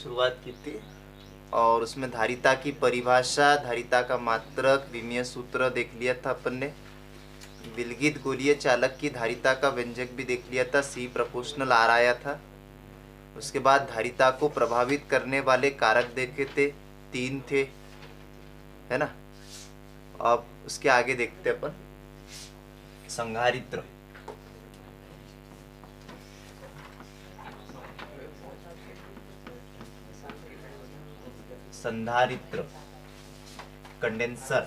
शुरुआत की थी और उसमें धारिता की परिभाषा, धारिता का मात्रक, विमीय सूत्र देख लिया था अपन ने। विलगित गोलीय चालक की धारिता का व्यंजक भी देख लिया था, C प्रोपोर्शनल R आया था। उसके बाद धारिता को प्रभावित करने वाले कारक देखे थे, 3 थे, है ना। अब उसके आगे देखते अपन संधारित्र। संधारित्र, कंडेंसर,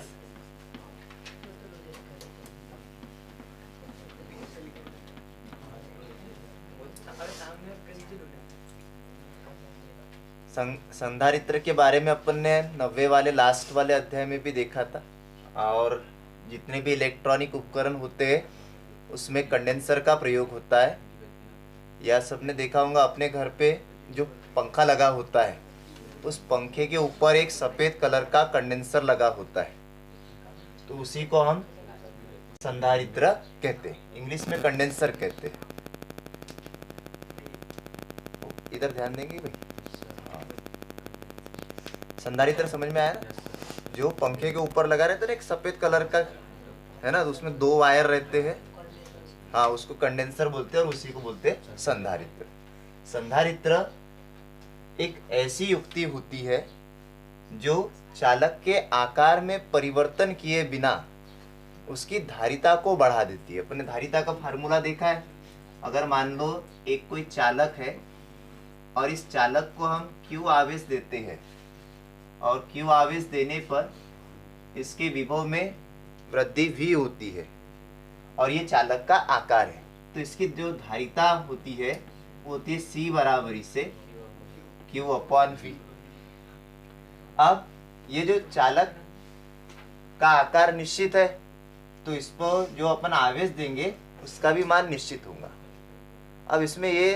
संधारित्र के बारे में अपन ने 90 वाले लास्ट वाले अध्याय में भी देखा था। और जितने भी इलेक्ट्रॉनिक उपकरण होते हैं उसमें कंडेंसर का प्रयोग होता है। यह सबने देखा होगा अपने घर पे जो पंखा लगा होता है उस पंखे के ऊपर एक सफ़ेद कलर का कंडेंसर लगा होता है, तो उसी को हम संधारित्र कहते हैं, इंग्लिश में कंडेंसर कहते हैं। इधर ध्यान देंगे भाई। संधारित्र समझ में आया ना, जो पंखे के ऊपर लगा रहता है ना एक सफ़ेद कलर का, है ना, तो उसमें 2 वायर रहते हैं, हाँ, उसको कंडेंसर बोलते हैं और उसी को बोलते हैं संधारित्र। संधारित्र एक ऐसी युक्ति होती है जो चालक के आकार में परिवर्तन किए बिना उसकी धारिता को बढ़ा देती है। अपने धारिता का फार्मूला देखा है। अगर मान लो एक कोई चालक है और इस चालक को हम Q आवेश देते हैं और Q आवेश देने पर इसके विभव में वृद्धि V होती है और ये चालक का आकार है, तो इसकी जो धारिता होती है वो होती है C बराबरी से Q/V। अब ये जो चालक का आकार निश्चित है तो इस पर जो अपन आवेश देंगे उसका भी मान निश्चित होगा। अब इसमें ये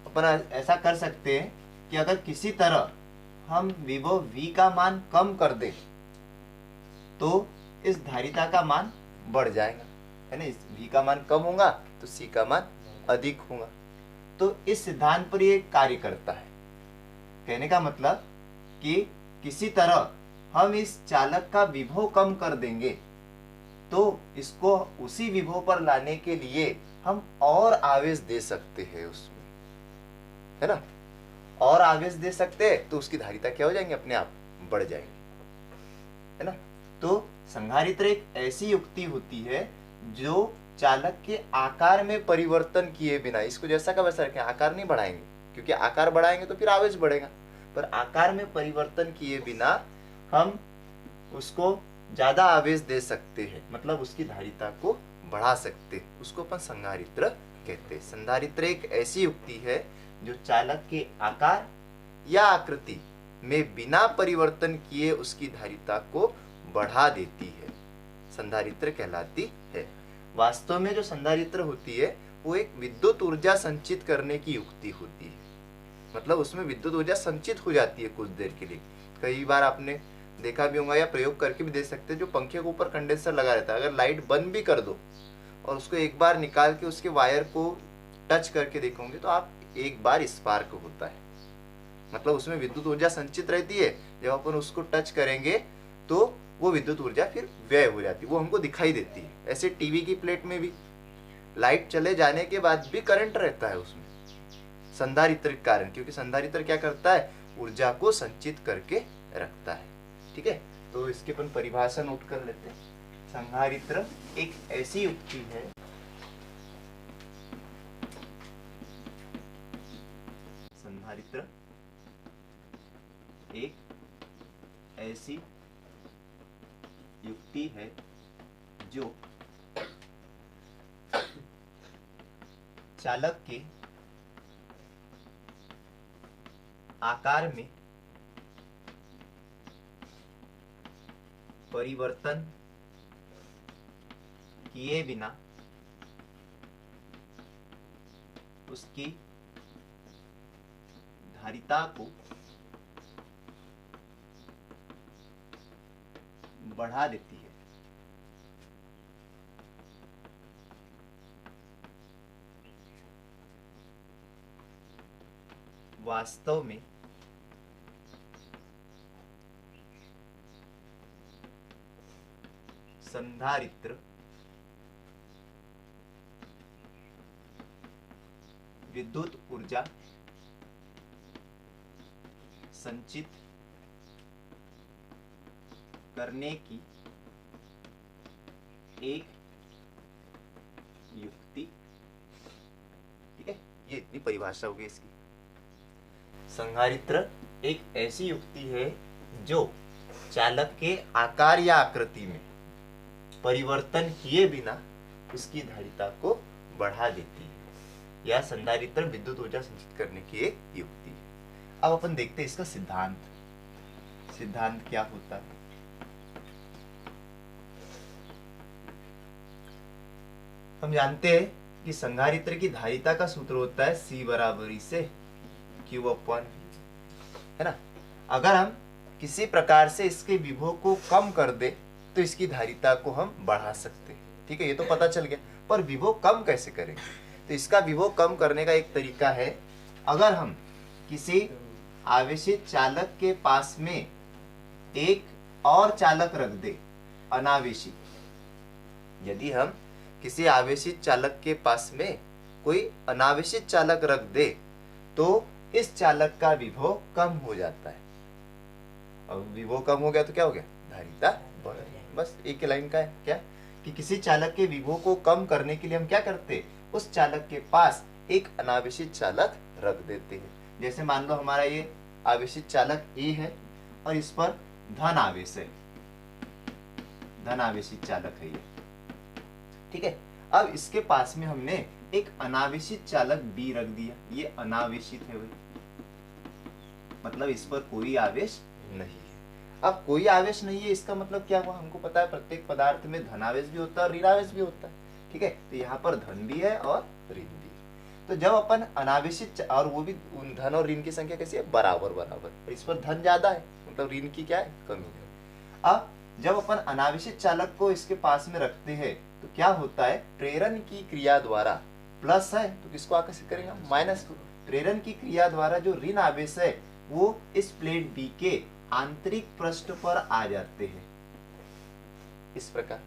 अपन ऐसा कर सकते हैं कि अगर किसी तरह हम विभव V का मान कम कर दें तो इस धारिता का मान बढ़ जाएगा, है ना। इस V का मान कम होगा तो C का मान अधिक होगा। तो इस सिद्धांत पर ये कार्य करता है। कहने का मतलब कि किसी तरह हम इस चालक का विभव कम कर देंगे तो इसको उसी विभव पर लाने के लिए हम और आवेश दे सकते हैं उसमें, है ना। और आवेश दे सकते हैं तो उसकी धारिता क्या हो जाएंगे, अपने आप बढ़ जाएंगे, है ना। तो संधारित्र एक ऐसी युक्ति होती है जो चालक के आकार में परिवर्तन किए बिना, इसको जैसा का वैसा रखें, आकार नहीं बढ़ाएंगे क्योंकि आकार बढ़ाएंगे तो फिर आवेश बढ़ेगा, पर आकार में परिवर्तन किए बिना हम उसको ज्यादा आवेश दे सकते हैं, मतलब उसकी धारिता को बढ़ा सकते हैं, उसको अपन संधारित्र कहते हैं। संधारित्र एक ऐसी युक्ति है जो चालक के आकार या आकृति में बिना परिवर्तन किए उसकी धारिता को बढ़ा देती है, संधारित्र कहलाती है। वास्तव में जो संधारित्र होती है वो एक विद्युत ऊर्जा संचित करने की युक्ति होती है, मतलब उसमें विद्युत ऊर्जा संचित हो जाती है कुछ देर के लिए। कई बार आपने देखा भी होगा या प्रयोग करके भी देख सकते हैं, जो पंखे के ऊपर कंडेंसर लगा रहता है, अगर लाइट बंद भी कर दो और उसको एक बार निकाल के उसके वायर को टच करके देखोगे तो आप एक बार स्पार्क होता है, मतलब उसमें विद्युत ऊर्जा संचित रहती है। जब अपन उसको टच करेंगे तो वो विद्युत ऊर्जा फिर व्यय हो जाती है, वो हमको दिखाई देती है। ऐसे टीवी की प्लेट में भी लाइट चले जाने के बाद भी करंट रहता है उसमें, संधारित्र के कारण, क्योंकि संधारित्र क्या करता है, ऊर्जा को संचित करके रखता है। ठीक है, तो इसके अपन परिभाषा नोट कर लेते हैं। संधारित्र एक ऐसी युक्ति है संधारित्र एक ऐसी युक्ति है जो चालक के आकार में परिवर्तन किए बिना उसकी धारिता को बढ़ा देती है। वास्तव में संधारित्र विद्युत ऊर्जा संचित करने की एक युक्ति। ठीक है, ये इतनी परिभाषा होगी इसकी। संधारित्र एक ऐसी युक्ति है जो चालक के आकार या आकृति में परिवर्तन किए बिना उसकी धारिता को बढ़ा देती है। यह संधारित्र विद्युत ऊर्जा संचित करने की एक युक्ति है। अब अपन देखते हैं इसका सिद्धांत। सिद्धांत क्या होता है? हम जानते हैं कि संधारित्र की धारिता का सूत्र होता है C बराबरी से Q अपॉन V, है ना। अगर हम किसी प्रकार से इसके विभव को कम कर दे तो इसकी धारिता को हम बढ़ा सकते हैं। ठीक है, ये तो पता चल गया, पर विभव कम कैसे करेंगे? तो इसका विभव कम करने का एक तरीका है, अगर हम किसी आवेशित चालक के पास में एक और चालक रख दे, अनावेशित। यदि हम किसी आवेशित चालक के पास में कोई अनावेशित चालक रख दे तो इस चालक का विभव कम हो जाता है। अब विभव कम हो गया तो क्या हो गया? धारिता बढ़ गई। बस एक लाइन का है क्या कि किसी चालक के विभव को कम करने के लिए हम क्या करते, उस चालक के पास एक अनावेशित चालक रख देते हैं। जैसे मान लो हमारा ये आवेशित चालक ए है और इस पर धन आवेश है, धन आवेशित चालक है ये। ठीक है, अब इसके पास में हमने एक अनावेशित चालक बी रख दिया, ये अनावेशित है भाई, मतलब इस पर कोई आवेश नहीं है। अब कोई आवेश नहीं है इसका मतलब क्या हुआ? हमको पता है प्रत्येक पदार्थ में धनावेश भी होता है और ऋणावेश भी होता है। ठीक है, तो यहाँ पर धन भी है और ऋण भी है। तो जब अपन अनावेशित, और वो भी धन और ऋण की संख्या कैसी है? बराबर बराबर। इस पर धन ज्यादा है, मतलब ऋण की क्या है? कमी है। अब जब अपन अनावेशित चालक को इसके पास में रखते हैं तो क्या होता है? प्रेरण की क्रिया द्वारा, प्लस है तो किसको आकर्षित करेगा? माइनस को। प्रेरण की क्रिया द्वारा जो ऋण आवेश है वो इस प्लेट बी के आंतरिक पृष्ठ पर आ जाते हैं, इस प्रकार।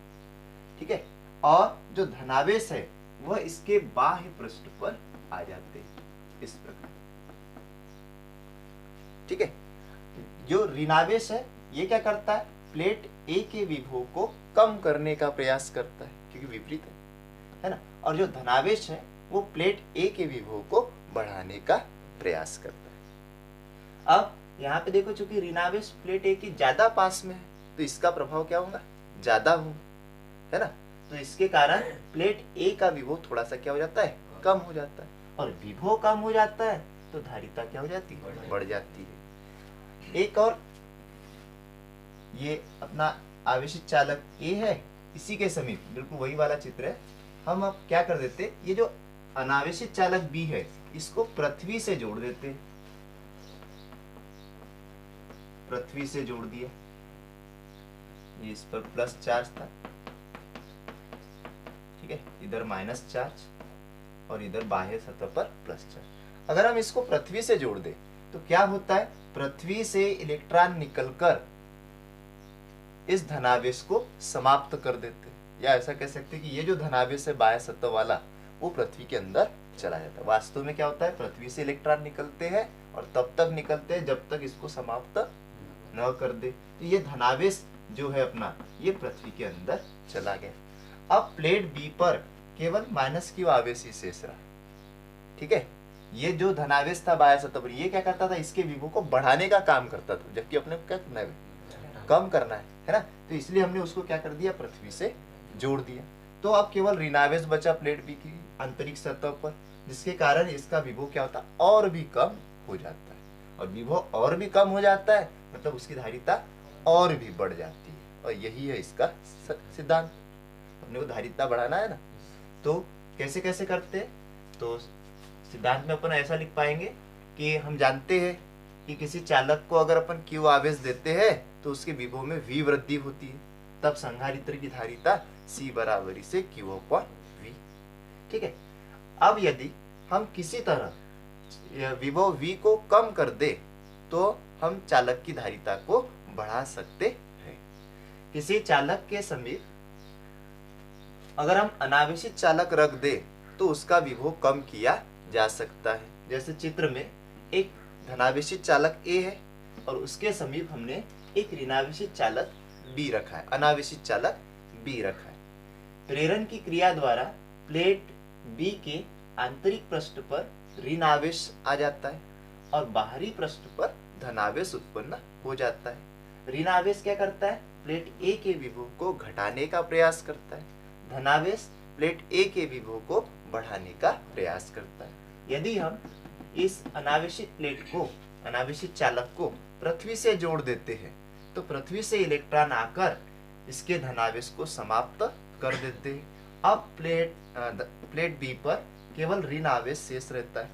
ठीक है, और जो धनावेश है वह इसके बाह्य पृष्ठ पर आ जाते हैं, इस प्रकार। ठीक है, जो ऋणावेश है ये क्या करता है? प्लेट ए के विभव को कम करने का प्रयास करता है, क्योंकि विपरीत है ना। और जो धनावेश है वो प्लेट ए के विभव को बढ़ाने का प्रयास करता है। अब यहाँ पे देखो, चूंकि ऋणावेश प्लेट ए की ज्यादा पास में है तो इसका प्रभाव क्या होगा? ज्यादा होगा, है ना। तो इसके कारण प्लेट ए का विभव थोड़ा सा क्या हो जाता है? कम हो जाता है। और विभव कम हो जाता है तो धारिता क्या हो जाती है? बढ़ जाती है। एक और, ये अपना आवेशित चालक ए है, इसी के समीप बिल्कुल वही वाला चित्र है। हम अब क्या कर देते, ये जो अनावेशित चालक बी है इसको पृथ्वी से जोड़ देते, पृथ्वी से जोड़ दिया, ये इस पर प्लस चार्ज था। ठीक है, इधर माइनस चार्ज और इधर बाह्य सतह पर प्लस चार्ज। अगर हम इसको पृथ्वी से जोड़ दें तो क्या होता है? पृथ्वी से इलेक्ट्रॉन निकलकर इस धनावेश को समाप्त कर देते, या ऐसा कह सकते हैं कि ये जो धनावेश है बाह्य सतह वाला वो पृथ्वी के अंदर चला जाता है। वास्तव में क्या होता है? पृथ्वी से इलेक्ट्रॉन निकलते हैं और तब तक निकलते हैं जब तक इसको समाप्त न कर दे। तो ये धनावेश जो है अपना, ये पृथ्वी के अंदर चला गया। अब प्लेट बी पर केवल माइनस क्यू आवेश ही शेष रहा। ठीक है, ये जो धनावेश था बाह्य सतह पर, ये क्या करता था? इसके विभव को बढ़ाने का काम करता था, जबकि अपने क्या करना है? कम करना है ना। तो इसलिए हमने उसको क्या कर दिया? पृथ्वी से जोड़ दिया। तो अब केवल ऋणावेश बचा प्लेट बी की आंतरिक सतह पर, जिसके कारण इसका विभव क्या होता? और भी कम हो जाता है। और विभव और भी कम हो जाता है मतलब उसकी धारिता और भी बढ़ जाती है। और यही है इसका सिद्धांत। अपने को धारिता बढ़ाना है ना, तो कैसे कैसे करते हैं? तो सिद्धांत में अपन ऐसा लिख पाएंगे कि हम जानते हैं कि किसी चालक को अगर अपन Q आवेश देते हैं तो उसके विभव में V वृद्धि होती है, तब संधारित्र की धारिता C बराबरी से Q अपॉन V। ठीक है, अब यदि हम किसी तरह विभव v को कम कर दे तो हम चालक की धारिता को बढ़ा सकते हैं। किसी चालक के समीप अगर हम अनावेशित चालक रख दे तो उसका विभव कम किया जा सकता है। जैसे चित्र में एक धनावेशित चालक A है और उसके समीप हमने एक ऋणावेशित चालक B रखा है, अनावेशित चालक B रखा है। प्रेरण की क्रिया द्वारा प्लेट B के आंतरिक पृष्ठ पर ऋण आवेश आ जाता है और बाहरी पृष्ठ पर धनावेश उत्पन्न हो जाता है। ऋण आवेश क्या करता है? प्लेट A के विभव को घटाने का प्रयास करता है। धनावेश प्लेट A के विभव को बढ़ाने का प्रयास करता है। यदि हम इस अनावेशित प्लेट को, अनावेशित चालक को पृथ्वी से जोड़ देते हैं तो पृथ्वी से इलेक्ट्रॉन आकर इसके धनावेश को समाप्त कर देते हैं। अब प्लेट बी पर केवल ऋण आवेश शेष रहता है,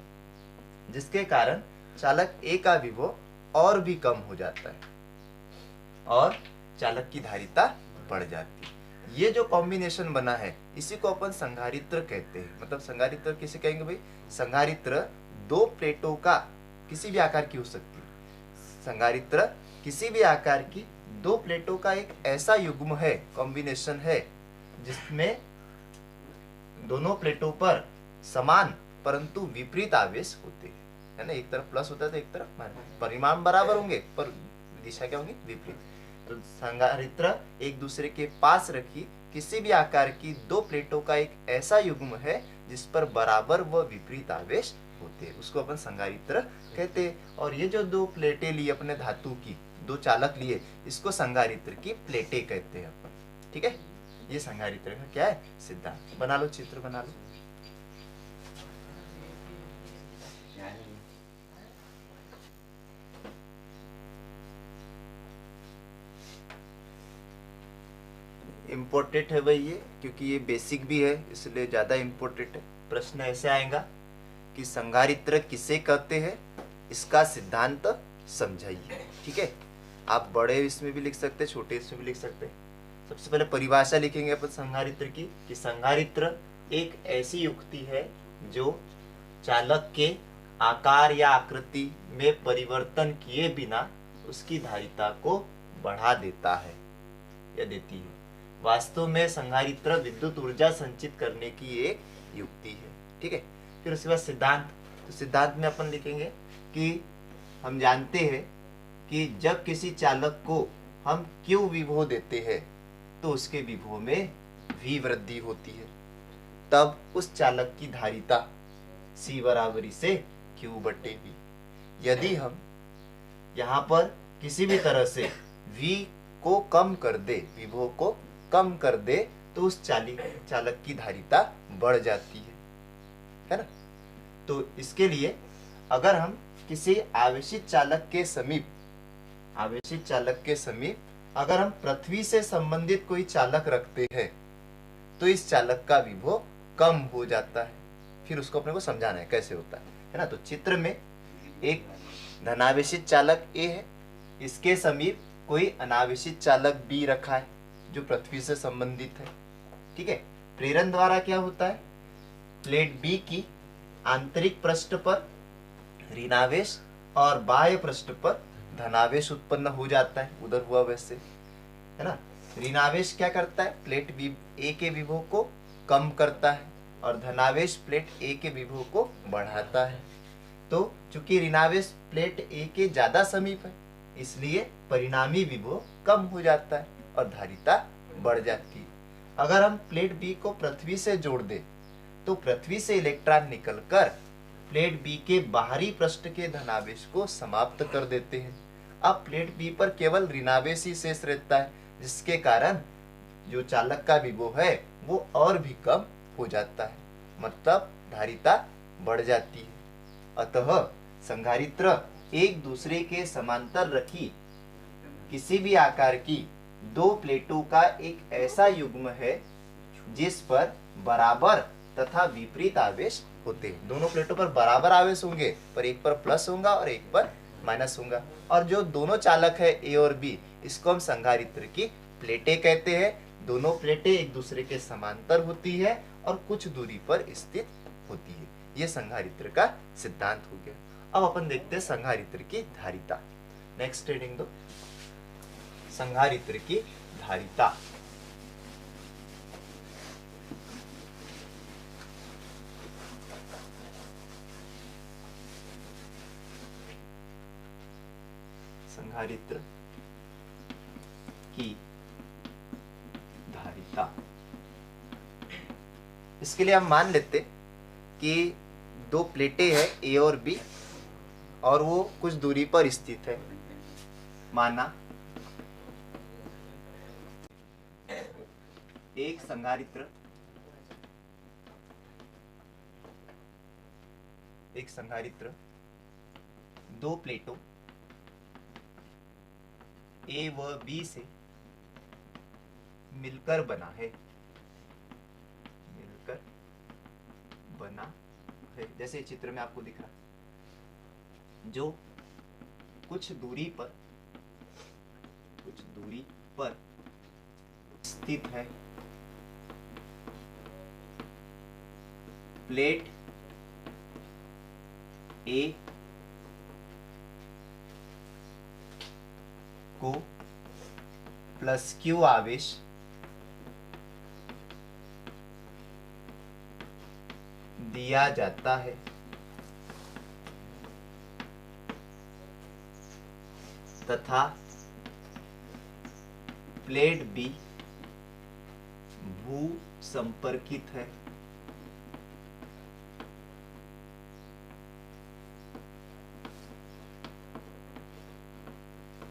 जिसके कारण चालक ए का विभव और भी कम हो जाता है और चालक की धारिता बढ़ जाती है। ये जो कॉम्बिनेशन बना है इसी को अपन संधारित्र कहते हैं। मतलब संधारित्र किसे कहेंगे भाई? संधारित्र दो प्लेटों का किसी भी आकार की हो सकती है। संधारित्र किसी भी आकार की दो प्लेटों का एक ऐसा युग्म है, कॉम्बिनेशन है, जिसमें दोनों प्लेटों पर समान परंतु विपरीत आवेश होते हैं, है ना। एक तरफ प्लस होता है तो एक तरफ माइनस। परिमाण बराबर होंगे पर दिशा क्या होगी? विपरीत। तो संधारित्र एक दूसरे के पास रखी किसी भी आकार की दो प्लेटों का एक ऐसा युग्म है जिस पर बराबर व विपरीत आवेश होते हैं, उसको अपन संधारित्र कहते हैं। और ये जो दो प्लेटें ली अपने धातु की, दो चालक लिए, इसको संधारित्र की प्लेटें कहते हैं अपन। ठीक है, ये संधारित्र का क्या है? सिद्धांत। बना लो, चित्र बना लो। इम्पोर्टेंट है भाई ये, क्योंकि ये बेसिक भी है इसलिए ज्यादा इम्पोर्टेंट है। प्रश्न ऐसे आएगा कि संधारित्र किसे कहते हैं, इसका सिद्धांत समझाइए। ठीक है, आप बड़े इसमें भी लिख सकते हैं, छोटे इसमें भी लिख सकते हैं। सबसे पहले परिभाषा लिखेंगे अपन संधारित्र की, कि संधारित्र एक ऐसी युक्ति है जो चालक के आकार या आकृति में परिवर्तन किए बिना उसकी धारिता को बढ़ा देता है या देती है। वास्तव में संधारित्र विद्युत ऊर्जा संचित करने की एक युक्ति है। ठीक है, फिर उसके बाद सिद्धांत। तो सिद्धांत में अपन लिखेंगे कि हम जानते हैं कि जब किसी चालक को हम Q विभव देते हैं तो उसके विभव में V वृद्धि होती है, तब उस चालक की धारिता C बराबरी से Q/V। यदि हम यहाँ पर किसी भी तरह से V को कम कर दे, विभव को कम कर दे, तो उस चालक की धारिता बढ़ जाती है ना। तो इसके लिए अगर हम किसी आवेशित चालक के समीप, आवेशित चालक के समीप अगर हम पृथ्वी से संबंधित कोई चालक रखते हैं तो इस चालक का विभव कम हो जाता है। फिर उसको अपने को समझाना है कैसे होता है ना। तो चित्र में एक धनावेशित चालक A है, इसके समीप कोई अनावेशित चालक B रखा है जो पृथ्वी से संबंधित है। ठीक है, प्रेरण द्वारा क्या होता है? प्लेट B की आंतरिक पृष्ठ पर ऋणावेश और बाह्य पृष्ठ पर धनावेश उत्पन्न हो जाता है, उधर हुआ वैसे, है ना। ऋणावेश क्या करता है? प्लेट A के विभव को कम करता है और धनावेश प्लेट A के विभव को बढ़ाता है। तो चूंकि ऋणावेश प्लेट A के ज्यादा समीप है, इसलिए परिणामी विभव कम हो जाता है और धारिता बढ़ जाती है। अगर हम प्लेट B को पृथ्वी से जोड़ दें तो पृथ्वी से इलेक्ट्रॉन निकलकर प्लेट B के बाहरी पृष्ठ के धनावेश को समाप्त कर देते हैं। अब प्लेट B पर केवल ऋणावेश ही शेष रहता है, जिसके कारण जो चालक का विभव है वो और भी कम हो जाता है, मतलब धारिता बढ़ जाती है। अतः संधारित्र एक दूसरे के समांतर रखी किसी भी आकार की दो प्लेटों का एक ऐसा युग्म है जिस पर बराबर तथा विपरीत आवेश होते हैं। दोनों प्लेटों पर बराबर आवेश होंगे, पर एक पर प्लस होगा और एक पर माइनस होगा। और जो दोनों चालक है A और B, इसको हम संधारित्र की प्लेटें कहते हैं। दोनों प्लेटें एक दूसरे के समांतर होती है और कुछ दूरी पर स्थित होती है। ये संधारित्र का सिद्धांत हो गया। अब अपन देखते हैं संधारित्र की धारिता। नेक्स्ट रीडिंग दो। संधारित्र की धारिता। संधारित्र की धारिता। इसके लिए हम मान लेते कि दो प्लेटें हैं ए और बी, और वो कुछ दूरी पर स्थित है। माना एक संधारित्र दो प्लेटों ए व बी से मिलकर बना है। जैसे चित्र में आपको दिख रहा है, जो कुछ दूरी पर स्थित है। प्लेट ए को प्लस क्यू आवेश दिया जाता है तथा प्लेट बी भू संपर्कित है।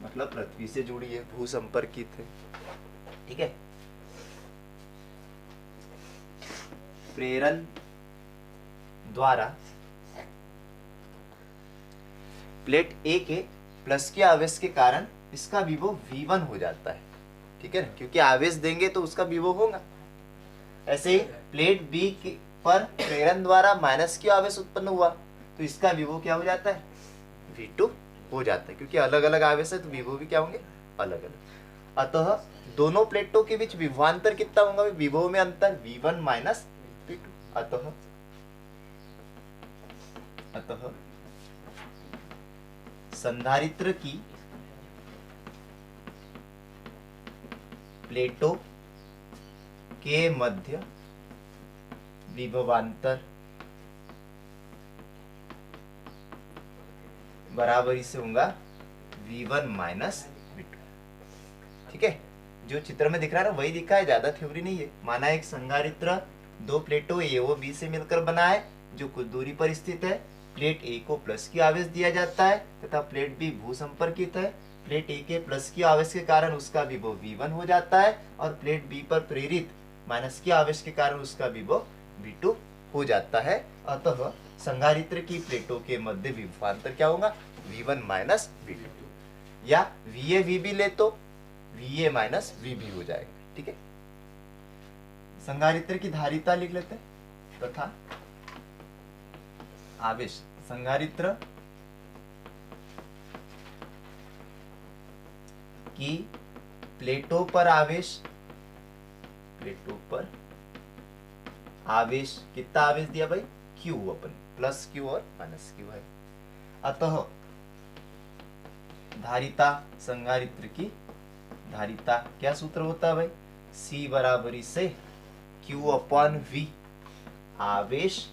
मतलब पृथ्वी से जुड़ी है, भू संपर्कित है। ठीक है। प्रेरण द्वारा प्लेट ए के प्लस के आवेश के कारण इसका विभव V1 हो जाता है। ठीक है ना, क्योंकि आवेश देंगे तो उसका विभव होगा। ऐसे ही प्लेट बी पर प्रेरण द्वारा माइनस क्यू आवेश उत्पन्न हुआ तो इसका विभव क्या हो जाता है? V2 हो जाता है, क्योंकि अलग अलग आवेश है तो विभव भी क्या होंगे? अलग अलग। अतः दोनों प्लेटों के बीच विभवांतर कितना होगा? विभव में अंतर V1 माइनस V2। अतः संधारित्र की प्लेटों के मध्य विभवांतर बराबरी से होगा V1 माइनस V2। ठीक है, जो चित्र में दिख रहा है ना वही दिखा है, ज्यादा थ्योरी नहीं है। माना एक संधारित्र दो प्लेटों ए व बी से मिलकर बना है, जो कुछ दूरी पर स्थित है। प्लेट ए को प्लस की आवेश दिया जाता है तथा प्लेट बी भू संपर्कित है। प्लेट ए के प्लस की आवेश के कारण उसका विभव V1 हो जाता है और प्लेट बी पर प्रेरित माइनस की आवेश के कारण उसका विभव V2 हो जाता है। अतः संधारित्र की प्लेटों के मध्य विभवांतर क्या होगा? V1 माइनस V2, या VA VB ले तो VA माइनस VB हो जाएगा। ठीक है, संधारित्र की धारिता लिख लेते हैं तथा आवेश। संधारित्र की प्लेटों पर आवेश कितना आवेश दिया भाई? Q, अपन प्लस Q और माइनस Q है। अतः धारिता, संधारित्र की धारिता क्या सूत्र होता है भाई? C बराबरी से Q अपॉन V। आवेश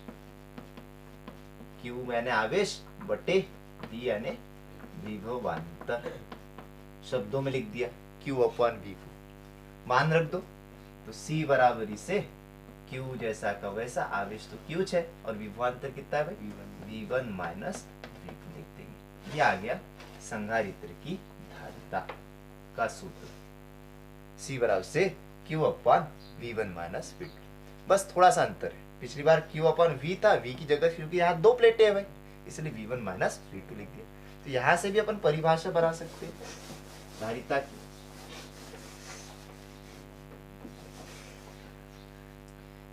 Q मैंने आवेश बटे V यानी विभवांतर। शब्दों में लिख दिया Q अपॉन V को, मान रख दो तो C बराबरी से Q जैसा का वैसा, आवेश तो Q है और विभवांतर कितना है भाई? V1 माइनस V2 लिख देंगे। ये आ गया संधारित्र की धारिता का सूत्र। C बराबर से Q upon V1 minus V2। बस थोड़ा सा अंतर है, पिछली बार Q अपॉन V था, V की जगह क्योंकि यहाँ दो प्लेटें हैं भाई इसलिए V1 माइनस V2 लिख दिया। तो यहाँ से भी अपन परिभाषा बना सकते हैं धारिता की।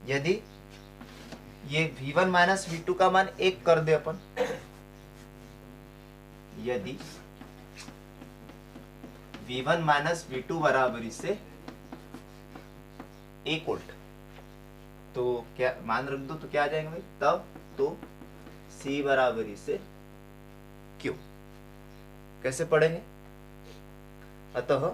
यदि ये V1 माइनस V2 का मान 1 कर दे अपन, यदि V1 माइनस V2 बराबरी से 1 वोल्ट, तो क्या मान रख दो तो क्या आ जाएंगे भाई? तब तो C बराबर E से Q। कैसे पढ़ेंगे? अतः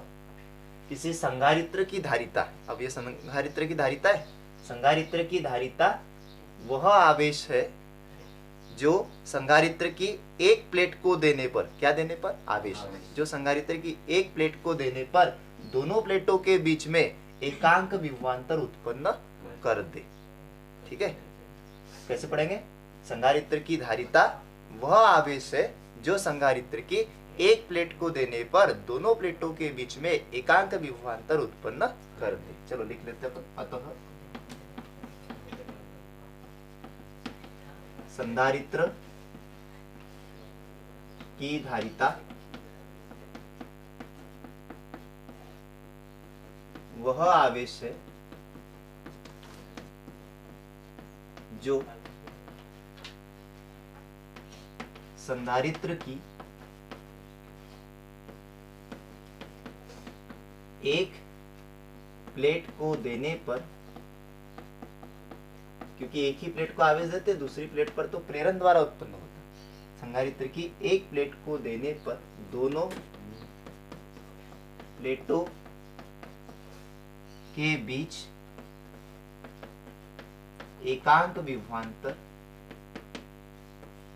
किसी संधारित्र की धारिता, अब ये संधारित्र की धारिता है, संधारित्र की धारिता वह आवेश है जो संधारित्र की एक प्लेट को देने पर, क्या देने पर? आवेश। जो संधारित्र की एक प्लेट को देने पर दोनों प्लेटों के बीच में एकांक विभवांतर उत्पन्न कर दे। ठीक है, कैसे पढ़ेंगे? संधारित्र की धारिता वह आवेश है जो संधारित्र की एक प्लेट को देने पर दोनों प्लेटों के बीच में एकांक विभवांतर उत्पन्न कर दे। चलो लिख लेते हैं। अतः संधारित्र की धारिता वह आवेश है जो संधारित्र की एक प्लेट को देने पर, क्योंकि एक ही प्लेट को आवेश देते, दूसरी प्लेट पर तो प्रेरण द्वारा उत्पन्न होता है। संधारित्र की एक प्लेट को देने पर दोनों प्लेटों के बीच एकांक विभवांतर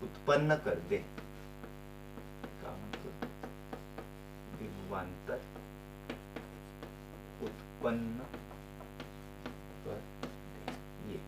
उत्पन्न कर दे। विभवांतर उत्पन्न कर दे। ये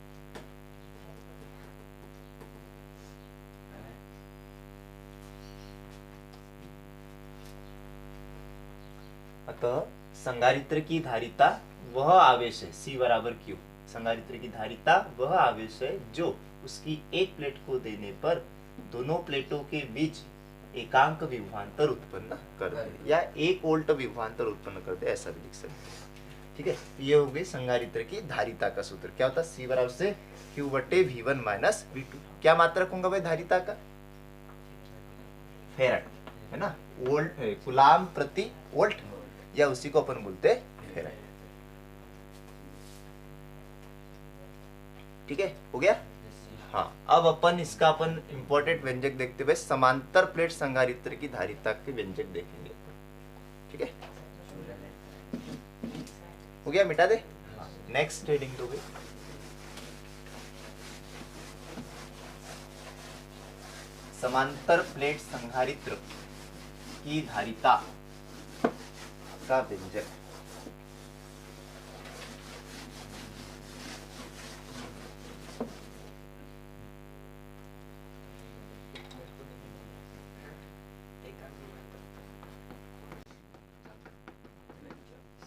अतः संधारित्र की धारिता वह आवेश है, C बराबर Q। संधारित्र की धारिता वह आवेश है जो उसकी एक प्लेट को देने पर दोनों प्लेटों के बीच एकांक विभवांतर उत्पन्न कर दे, या एक वोल्ट विभवांतर उत्पन्न कर दे, ऐसा भी लिख सकते हैं। ठीक है, ये हो गई संधारित्र की धारिता का सूत्र। क्या होता है? C बराबर से Q बटे V1 माइनस V2। क्या मात्रक होगा भाई धारिता का? फेराड, है ना, वोल्ट, कूलाम प्रति वोल्ट, या उसी को अपन बोलते हैं फेराड। ठीक है, हो गया। हाँ, अब अपन इसका अपन इंपॉर्टेंट व्यंजक देखते हुए समांतर प्लेट संधारित्र की धारिता के व्यंजक देखेंगे। ठीक है, हो गया, मिटा दे। नेक्स्ट हेडिंग दो भाई। समांतर प्लेट संधारित्र की धारिता का व्यंजक।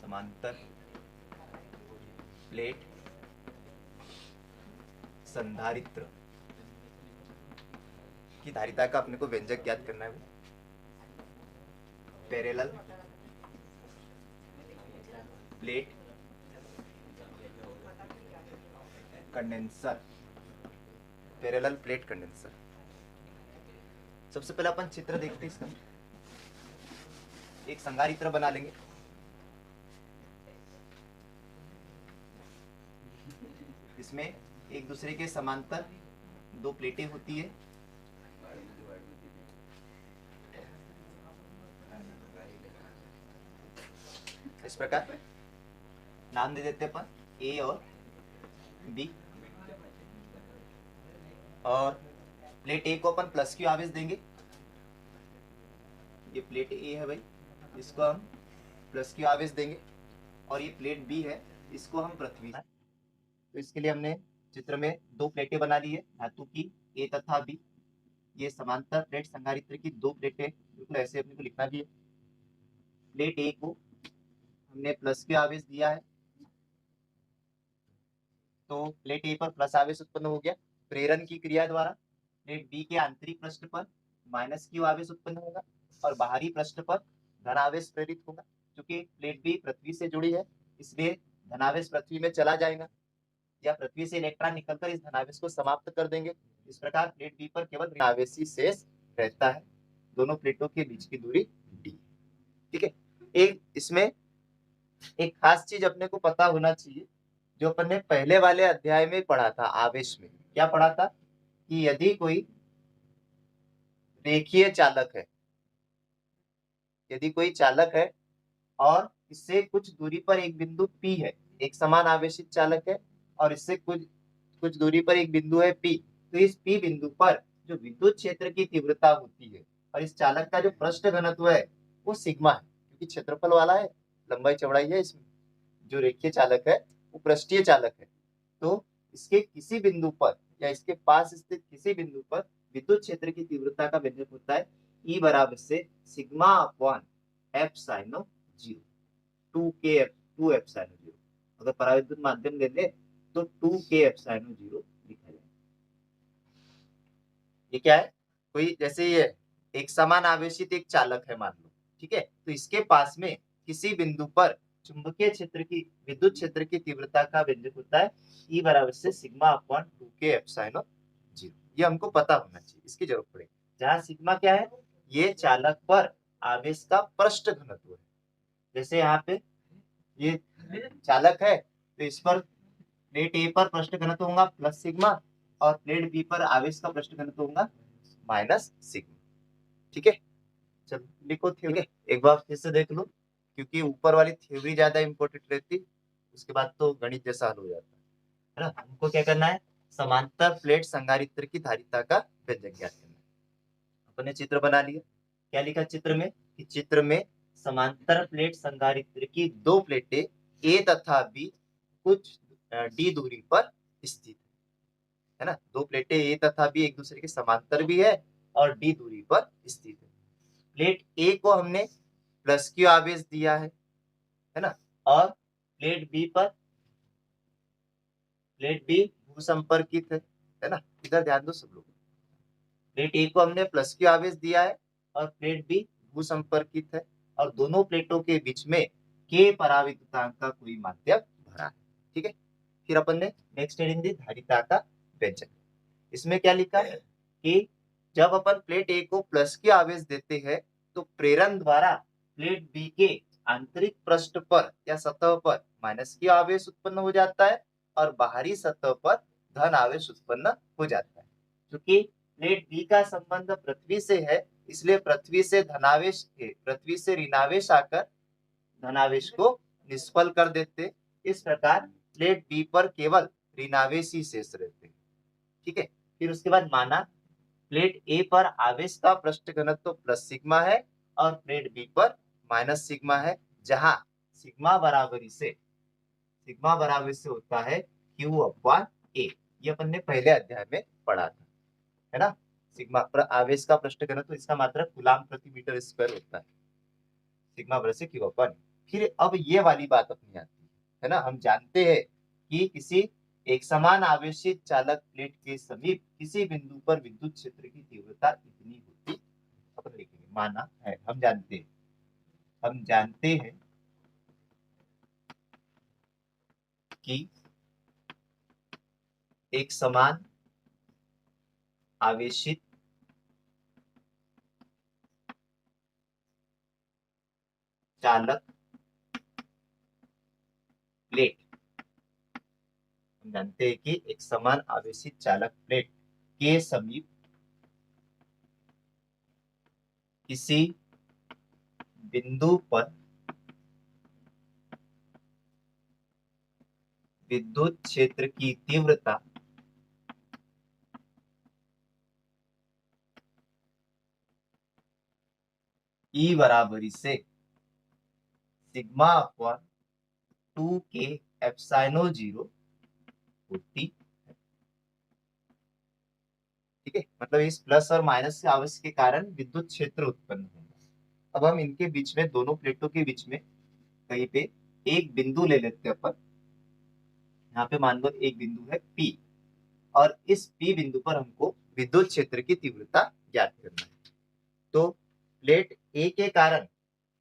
समांतर प्लेट संधारित्र की धारिता का अपने को व्यंजक ज्ञात करना है। Parallel plate condenser, parallel plate condenser. सबसे पहले अपन चित्र देखते हैं इसका। एक संधारित्र बना लेंगे। इसमें एक दूसरे के समांतर दो प्लेटें होती है। इस प्रकार नाम दे देते अपन ए और बी। और प्लेट ए को अपन प्लस क्यू आवेश देंगे। ये प्लेट ए है भाई, इसको हम प्लस क्यू आवेश देंगे। और ये प्लेट बी है, इसको हम पृथ्वी। तो इसके लिए हमने चित्र में दो प्लेटें बना ली है धातु की, ए तथा बी। ये समांतर प्लेट संधारित्र की दो प्लेटें, बिल्कुल ऐसे अपने को लिखना भी है। प्लेट ए को हमने प्लस के आवेश दिया है, तो प्लेट ए पर प्लस आवेश उत्पन्न हो गया प्रेरण की क्रिया द्वारा। प्लेट बी के आंतरिक पृष्ठ पर माइनस क्यू आवेश उत्पन्न होगा और बाहरी पृष्ठ पर धन आवेश प्रेरित होगा। क्योंकि प्लेट बी पृथ्वी से जुड़ी है, इसलिए धनावेश पृथ्वी में चला जाएगा, या पृथ्वी से इलेक्ट्रॉन निकलकर इस धनावेश को समाप्त कर देंगे। इस प्रकार प्लेट बी पर केवल आवेशी शेष रहता है। दोनों प्लेटों के बीच की दूरी d। ठीक है, एक इसमें एक खास चीज अपने को पता होना चाहिए, जो अपन ने पहले वाले अध्याय में पढ़ा था आवेश में। क्या पढ़ा था? कि यदि कोई रेखीय चालक है, यदि कोई चालक है और इससे कुछ दूरी पर एक बिंदु P है, एक समान आवेशित चालक है और इससे कुछ कुछ दूरी पर एक बिंदु है P, तो इस P बिंदु पर जो विद्युत क्षेत्र की तीव्रता होती है और इस चालक का जो पृष्ठ घनत्व है वो सिग्मा है, क्योंकि क्षेत्रफल वाला है, लंबाई चौड़ाई है, इसमें जो रेखीय चालक है वो पृष्ठीय चालक है। तो इसके किसी बिंदु पर या इसके पास स्थित किसी बिंदु पर विद्युत क्षेत्र की तीव्रता का व्यंजक होता है E बराबर से sigma upon epsilon zero, 2 epsilon zero. अगर पराविद्युत माध्यम ले ले तो 2k एप्सिलॉन जीरो लिखा जाए। ये क्या है, कोई जैसे ये एक समान आवेशित एक चालक है मान लो, ठीक है, तो इसके पास में किसी बिंदु पर चुंबकीय क्षेत्र की विद्युत क्षेत्र की तीव्रता का व्यंजक होता है E बराबर से sigma upon 2k epsilon zero. ये हमको पता होना चाहिए, इसकी जरूरत पड़ेगी। जहां सिग्मा क्या है, ये चालक पर आवेश का पृष्ठ घनत्व है। जैसे यहाँ पे ये चालक है तो इस पर प्लेट ए पर पृष्ठ घनत्व होगा प्लस सिग्मा और प्लेट बी पर आवेश का पृष्ठ घनत्व होगा माइनस सिग्मा। ठीक है, चलो लिखो थ्योरी। एक बार फिर से देख लो, क्योंकि ऊपर वाली थ्योरी ज्यादा इंपॉर्टेंट रहती, उसके बाद तो गणित जैसा हल हो जाता है ना। हमको क्या करना है, समांतर प्लेट संधारित्र की धारिता का व्यंजक ज्ञात करना है। अपने चित्र बना लिया, क्या लिखा चित्र में कि चित्र में समांतर प्लेट संधारित्र की दो प्लेटें ए तथा बी कुछ डी दूरी पर स्थित है ना। दो प्लेटें ए तथा बी एक दूसरे के समांतर भी है और डी दूरी पर स्थित है। प्लेट ए को हमने प्लस क्यू आवेश दिया है ना, और प्लेट बी भूसंपर्कित है ना। इधर ध्यान दो सब लोग, प्लेट ए को हमने प्लस क्यू आवेश दिया है और प्लेट बी भूसंपर्कित है और दोनों प्लेटों के बीच में के पराविद्युतांक का कोई माध्यक भरा है। ठीक है, फिर अपन ने नेक्स्ट हेडिंग दी धारिता का व्यंजक। इसमें क्या लिखा है कि जब अपन प्लेट ए को प्लस क्यू आवेश देते हैं तो प्रेरण द्वारा प्लेट बी के आंतरिक पृष्ठ पर या सतह पर माइनस क्यू आवेश उत्पन्न हो जाता है और बाहरी सतह पर धन आवेश उत्पन्न हो जाता है। क्योंकि प्लेट बी का संबंध पृथ्वी से है, इसलिए पृथ्वी से ऋणावेश आकर धनावेश को निष्फल कर देते। इस प्रकार प्लेट बी पर केवल ऋणावेश ही शेष रहते हैं। ठीक है, फिर उसके बाद माना प्लेट ए पर आवेश का पृष्ठ घनत्व प्लस सिग्मा है और प्लेट बी पर माइनस सिग्मा है, जहां सिग्मा बराबर से होता है क्यू अपॉन ए। ये अपन ने पहले अध्याय में पढ़ा था, है ना। सिग्मा आवेश का पृष्ठ घनत्व, इसका मात्रक कूलाम प्रति मीटर स्क्वायर होता है, सिग्मा बराबर से क्यू अपॉन। फिर अब ये वाली बात अपनी आती है ना। हम जानते हैं कि किसी एक समान आवेशित चालक प्लेट के समीप किसी बिंदु पर विद्युत क्षेत्र की तीव्रता इतनी होती, अपन लिखेंगे माना है, हम जानते हैं कि एक समान आवेशित चालक प्लेट, हम जानते हैं कि एक समान आवेशित चालक प्लेट के समीप किसी बिंदु पर विद्युत क्षेत्र की तीव्रता E बराबरी से sigma upon 2k epsilon zero होती है। ठीक है, मतलब इस प्लस और माइनस के आवेश के कारण विद्युत क्षेत्र उत्पन्न होगा। अब हम इनके बीच में, दोनों प्लेटों के बीच में कहीं पे एक बिंदु ले लेते हैं अपन। यहाँ पे मान लो एक बिंदु है P और इस P बिंदु पर हमको विद्युत क्षेत्र की तीव्रता ज्ञात करना है। तो प्लेट ए के कारण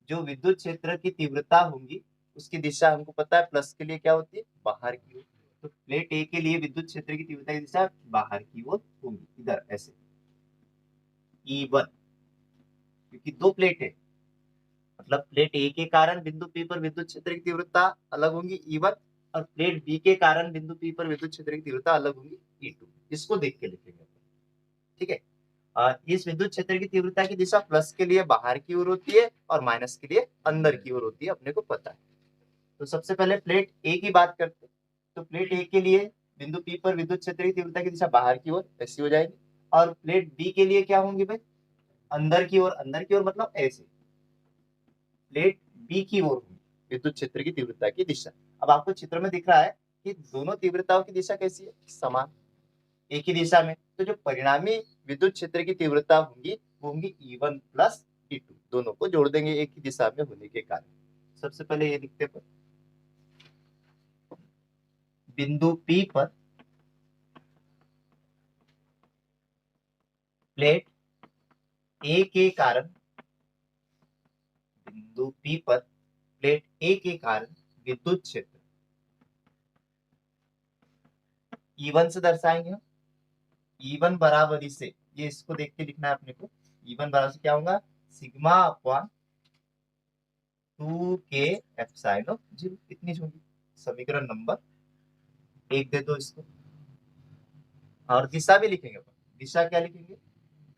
जो विद्युत क्षेत्र की तीव्रता होगी उसकी दिशा हमको पता है, प्लस के लिए क्या होती है, बाहर की ओर। तो प्लेट ए के लिए विद्युत क्षेत्र की तीव्रता की दिशा बाहर की ओर होगी, इधर ऐसे E1, क्योंकि दो प्लेट है, मतलब प्लेट ए के कारण बिंदु P पर विद्युत क्षेत्र की तीव्रता अलग होगी E1 और प्लेट बी के कारण बिंदु P पर विद्युत क्षेत्र की तीव्रता अलग होगी E2। इसको देख के लिखेंगे। ठीक है। इस विद्युत क्षेत्र की तीव्रता की दिशा प्लस के लिए बाहर की ओर होती है और माइनस के लिए अंदर की ओर होती है, अपने को पता है। तो सबसे पहले प्लेट ए की बात करते हैं। तो प्लेट ए के लिए बिंदु पी पर विद्युत क्षेत्र की तीव्रता की दिशा बाहर की ओर ऐसी हो जाएगी, और प्लेट बी के लिए क्या होंगी भाई, अंदर की ओर। अंदर की ओर मतलब ऐसे, प्लेट बी की ओर होगी विद्युत क्षेत्र की तीव्रता की दिशा। अब आपको चित्र में दिख रहा है कि दोनों तीव्रताओं की दिशा कैसी है, समान, एक ही दिशा में। तो जो परिणामी विद्युत क्षेत्र की तीव्रता होंगी वो होंगी E1 प्लस E2, दोनों को जोड़ देंगे एक ही दिशा में होने के कारण। सबसे पहले ये लिखते पर बिंदु P पर प्लेट ए के कारण, बिंदु P पर प्लेट ए के कारण विद्युत क्षेत्र E1 से दर्शाएंगे हम। E1 बराबर इसे, ये इसको देख के लिखना है अपने को। E1 बराबर से क्या होगा, सिग्मा अपॉन 2k एप्सिलॉन 0, इतनी होगी। समीकरण नंबर 1 दे दो इसको। और दिशा भी लिखेंगे अपन। दिशा क्या लिखेंगे,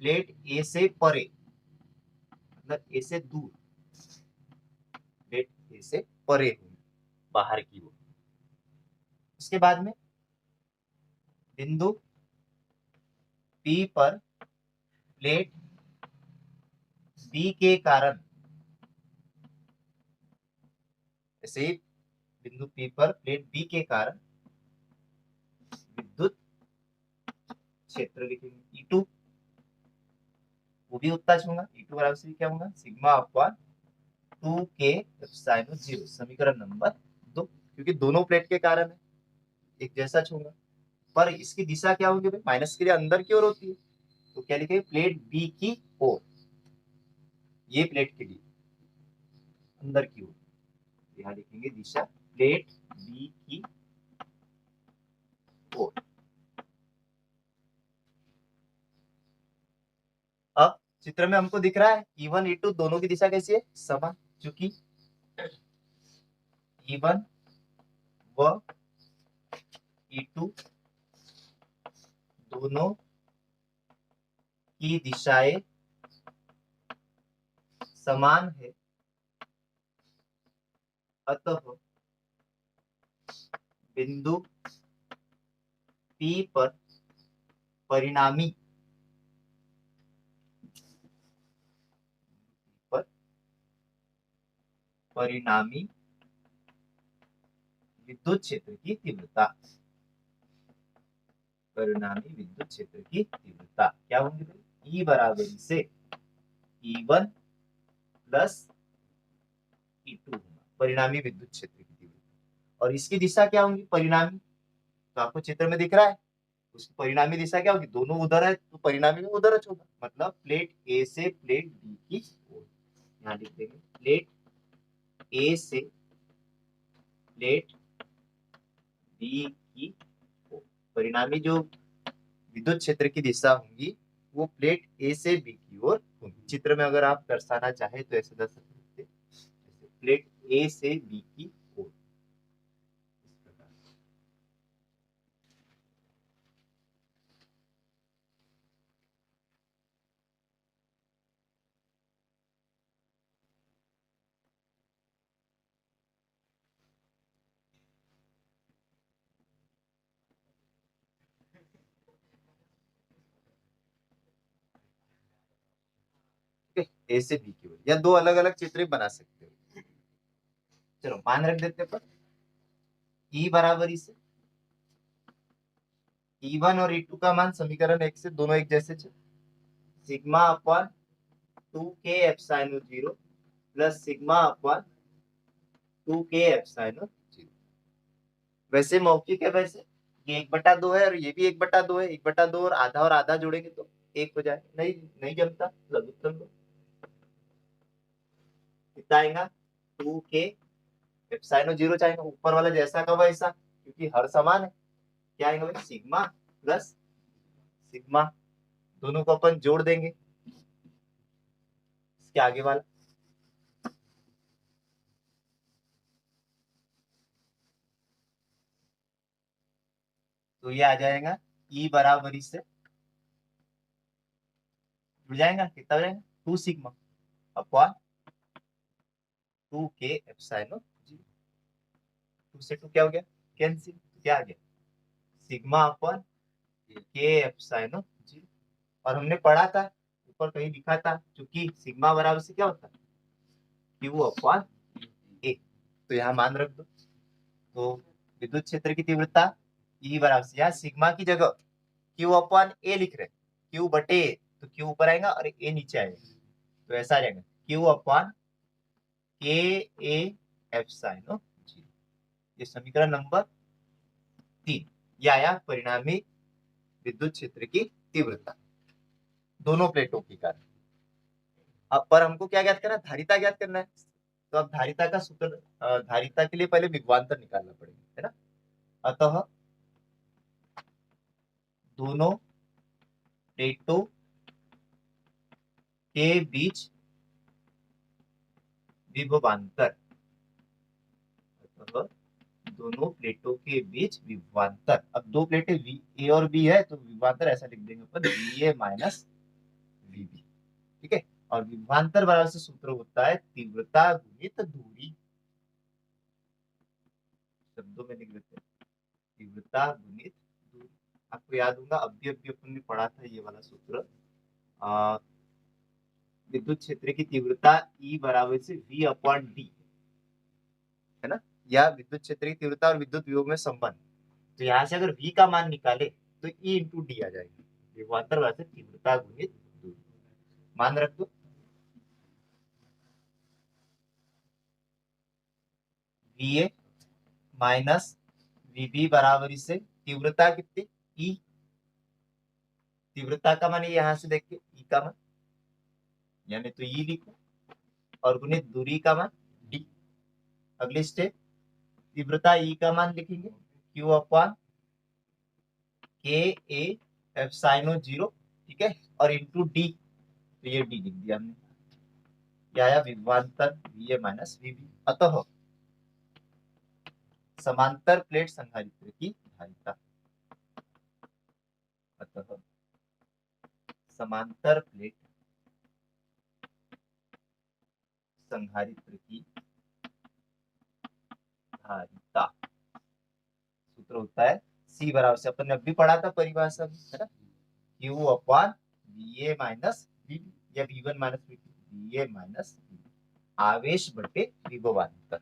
प्लेट ए से परे, मतलब ए से दूर, प्लेट ए से परे होगी बाहर की ओर। उसके बाद में बिंदु पी पर प्लेट बी के कारण, ऐसे ही बिंदु पी पर प्लेट बी के कारण विद्युत क्षेत्र लिखेंगे E2, वो भी उतना होगा। E2 बराबर से क्या होगा, सिग्मा अपॉन 2k एप्सिलॉन 0, समीकरण नंबर 2, क्योंकि दोनों प्लेट के कारण है, एक जैसा होगा। पर इसकी दिशा क्या होगी भाई, माइनस के लिए अंदर की ओर होती है। तो क्या लिखेंगे, प्लेट बी की ओर, ये प्लेट के लिए अंदर की ओर, यहाँ लिखेंगे दिशा प्लेट बी की ओर। अब चित्र में हमको दिख रहा है E1 E2 दोनों की दिशा कैसी है, समान, क्योंकि E1 व E2 दोनों की दिशाएं समान है, अतः बिंदु P पर परिणामी, पर परिणामी विद्युत क्षेत्र की तीव्रता, परिणामी विद्युत क्षेत्र की तीव्रता क्या होगी भाई, E बराबर से E1 प्लस E2 होगा परिणामी विद्युत क्षेत्र की तीव्रता। और इसकी दिशा क्या होगी, परिणामी, तो आपको चित्र में दिख रहा है, उसकी परिणामी दिशा क्या होगी, दोनों उधर है तो परिणामी भी उधर होगा, मतलब प्लेट ए से प्लेट बी की ओर। यहाँ लिख देंगे प्लेट ए से प्लेट बी की ओर परिणामी जो विद्युत क्षेत्र की दिशा होंगी वो प्लेट ए से बी की ओर होंगी। चित्र में अगर आप दर्शाना चाहे तो ऐसे दर्शा सकते हैं, जैसे प्लेट ए से बी की ओर, इस प्रकार। ठीक है, ए से बी की ओर, या दो अलग अलग चित्र बना सकते हो। चलो मान रख देते पर ई बराबरी से E1 और E2 का मान समीकरण 1 से दोनों एक जैसे थे, sigma upon 2k epsilon 0 plus sigma upon 2k epsilon 0। वैसे मौखिक है, वैसे ये 1/2 है और ये भी 1/2 है, 1/2 और आधा जोड़ेंगे तो एक हो जाए, नहीं नहीं जमता, लघुत्तम लो कितना आएगा, 2k एप्सिलॉन 0 चाहेगा, ऊपर वाला जैसा का वैसा, क्योंकि हर समान है। क्या आएगा भाई, सिग्मा प्लस सिग्मा, दोनों को अपन जोड़ देंगे, इसके आगे वाला तो ये आ जाएगा E बराबरी से जुड़ जाएगा, कितना हो जाएगा 2 सिग्मा अपॉन 2k एप्सिलॉन 0। 2 से 2 क्या हो गया कैंसिल, क्या आ गया सिग्मा अपॉन k एप्सिलॉन 0। और हमने पढ़ा था ऊपर कहीं लिखा था क्योंकि सिग्मा बराबर से क्या होता है क्यू अपॉन ए, तो यहाँ मान रख दो। तो विद्युत क्षेत्र की तीव्रता ई बराबर से यहाँ सिग्मा की जगह क्यू अपॉन ए लिख रहे हैं, क्यू बटे ए, तो क्यू ऊपर आएगा और ए नीचे आएगा, तो ऐसा आ जाएगा क्यू अपॉन के ए एप्सिलॉन 0। ये समीकरण नंबर 3। ये आया परिणामी विद्युत क्षेत्र की तीव्रता दोनों प्लेटों के कारण। अब पर हमको क्या ज्ञात करना है, धारिता ज्ञात करना है। तो अब धारिता का सूत्र, धारिता के लिए पहले विभवांतर निकालना पड़ेगा, है ना। अतः दोनों प्लेटों के बीच विभवांतर, अतः दोनों प्लेटों के बीच विभवांतर। अब दो प्लेटें वी ए और बी है तो विभवांतर ऐसा लिख देंगे अपन V A minus V B, ठीक है। और विभवांतर बराबर से सूत्र होता है तीव्रता गुणित दूरी, शब्दों में लिख देते हैं तीव्रता गुणित दूरी। आपको याद होगा अभी अभी अपन ने पढ़ा था ये वाला सूत्र, विद्युत क्षेत्र की तीव्रता E बराबर से V अपॉन डी, है ना। या विद्युत क्षेत्र की तीव्रता और विद्युत विभव में संबंध, तो यहाँ से अगर V का मान निकाले तो E इंटू डी आ जाएगा, विभवांतर बराबर से तीव्रता गुणित दूरी। मान रख दो VA माइनस VB बराबर से तीव्रता कितनी E, तीव्रता का मान यहाँ से देख के E का मान, यानी तो E लिखो और गुणित दूरी का मान D। अगली स्टेप तीव्रता E का मान लिखेंगे Q अपॉन के ए एप्सिलॉन 0, ठीक है, और इंटू डी, तो ये डी लिख दिया हमने। क्या आया विभवांतर वीए माइनस वीबी। अतः समांतर प्लेट संधारित्र की धारिता, अतः समांतर प्लेट संधारित्र की धारिता सूत्र होता है सी बराबर से, अपन ने अभी पढ़ा था परिभाषा में, है ना, Q upon V A minus VB या V one minus V A minus आवेश बटे विभवांतर।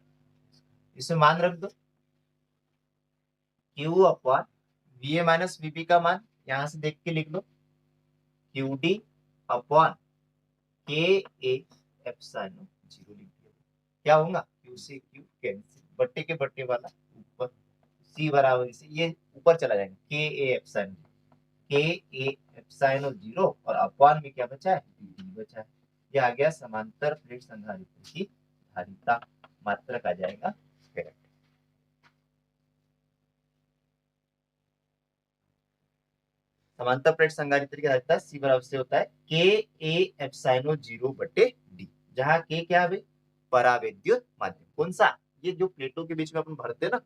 इसे मान रख दो Q upon V A minus VB का मान यहां से देख के लिख लो क्यू डी अपॉन के ए एप्सिलॉन 0 लिख दिया। क्या होगा क्यू से क्यू कैंसिल, बट्टे के बट्टे वाला ऊपर, सी बराबर से ये ऊपर चला जाएगा के ए एप्सिलॉन, के ए एप्सिलॉन 0 और अपॉन में क्या बचा है डी बचा है। ये आ गया समांतर प्लेट संधारित्र की धारिता, मात्रक आ जाएगा करेक्ट। समांतर प्लेट संधारित्र की धारिता सी बराबर से होता है के ए एप्सिलॉन 0 बटे डी, जहां के क्या है परावैद्युत माध्यम। कौन सा, ये जो प्लेटों के बीच में अपन भरते हैं ना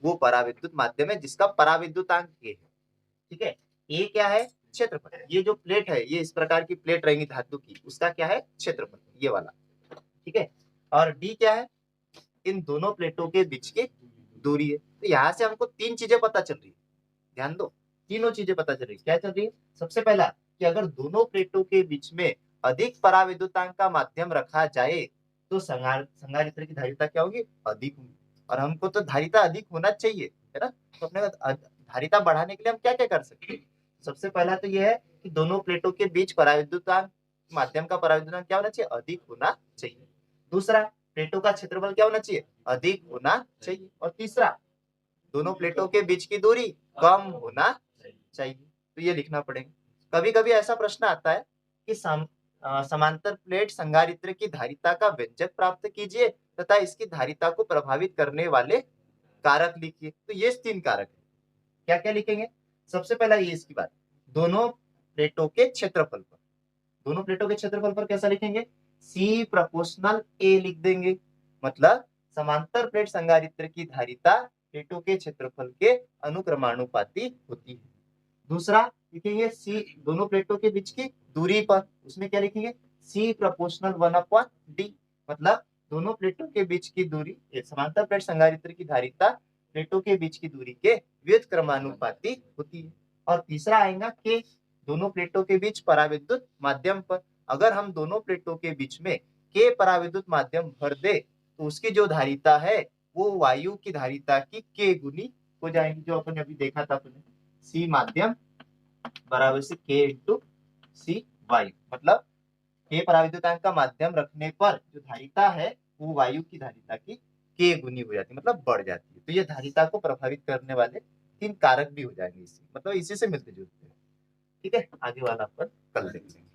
वो परावैद्युत माध्यम है जिसका परावैद्युतांक ए है, ठीक है। ए क्या है क्षेत्रफल, ये जो प्लेट है ये इस प्रकार की प्लेट रहेंगी धातु की, उसका क्या है क्षेत्रफल ये वाला, ठीक है। और डी क्या है इन दोनों प्लेटों के बीच की दूरी है। तो यहाँ से हमको तीन चीजें पता चल रही है, ध्यान दो तीनों चीजें पता चल रही है। क्या चल रही है, सबसे पहला कि अगर दोनों प्लेटों के बीच में अधिक पराविद्युतांक का माध्यम रखा जाए तो संधारित्र की धारिता क्या होगी अधिक होगी, और हमको तो धारिता अधिक होना चाहिए, है ना। तो अपने धारिता बढ़ाने के लिए हम क्या क्या कर सकते हैं, सबसे पहला तो यह है कि दोनों प्लेटों के बीच पराविद्युतांक माध्यम का पराविद्युतांक क्या होना चाहिए अधिक होना चाहिए। दूसरा प्लेटों का क्षेत्रफल क्या होना चाहिए अधिक होना चाहिए। और तीसरा दोनों प्लेटों के बीच की दूरी कम होना चाहिए। तो ये लिखना पड़ेगा। कभी कभी ऐसा प्रश्न आता है कि समांतर प्लेट संधारित्र की धारिता का व्यंजक प्राप्त कीजिए तथा इसकी धारिता को प्रभावित करने वाले कारक लिखिए। तो ये 3 कारक है, क्या क्या लिखेंगे, सबसे पहला ये इसकी बात दोनों प्लेटों के क्षेत्रफल पर, दोनों प्लेटों के क्षेत्रफल पर कैसा लिखेंगे सी प्रोपोर्शनल ए लिख देंगे, मतलब समांतर प्लेट संधारित्र की धारिता प्लेटों के क्षेत्रफल के अनुक्रमानुपाती होती है। दूसरा लिखेंगे सी दोनों प्लेटों के बीच की दूरी पर, उसमें क्या लिखेंगे सी प्रोपोर्शनल 1/d, मतलब दोनों प्लेटों के बीच की दूरी, एक समांतर प्लेट संधारित्र की धारिता प्लेटों के बीच की दूरी के व्युत्क्रमानुपाती होती है। और तीसरा आएगा के दोनों प्लेटों के बीच पराविद्युत माध्यम पर, अगर हम दोनों प्लेटों के बीच में के पराविद्युत माध्यम भर दे तो उसकी जो धारिता है वो वायु की धारिता की के गुनी हो जाएगी, जो अपन अभी देखा था अपने सी माध्यम बराबर से के इंटू सी वायु, मतलब के पराविद्युतांक का माध्यम रखने पर जो धारिता है वो वायु की धारिता की के गुनी हो जाती है, मतलब बढ़ जाती है। तो ये धारिता को प्रभावित करने वाले 3 कारक भी हो जाएंगे, इसी मतलब इसी से मिलते जुलते हैं। ठीक है, आगे वाला अपन कल देखेंगे।